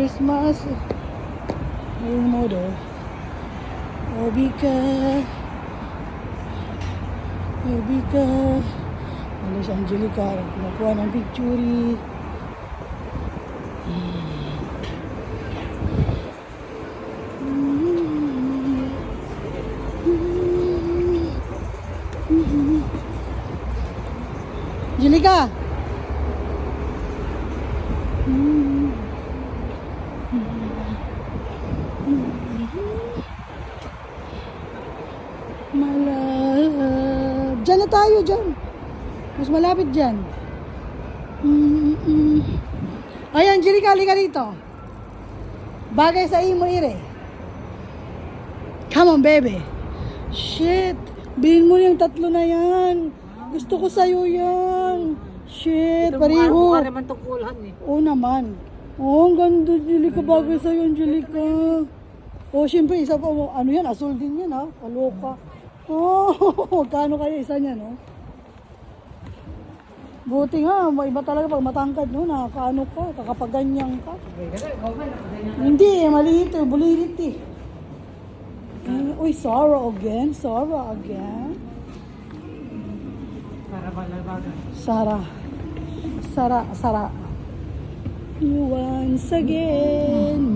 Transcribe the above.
Christmas. Ayun mo do. Obika. Obika. Ano si Angelica? Nakuha ng picture. Angelica! Malab. Diyan na tayo, dyan. Mas malapit dyan. Ay, Angelica, halika dito. Bagay sa imo, ire. Come on, baby. Shit. Bilhin mo yung tatlo na yan. Gusto ko sa'yo yan. Shit, pariho. Ito naman tungkulan eh. Oo naman. Oo, ang ganda, Angelica. Bagay sa'yo, Angelica. Oo, syempre, isa pa mo. Ano yan? Asul din yan, ha? Kaloka. Oo, magkano kaya isa niya, no? Buti nga, iba talaga pag matangkad, no? Nakakaano ka, kakapaganyan ka. Hindi, maliit eh, bulilit eh. Uy, Sarah again. Para malabagan. Sarah. Once again.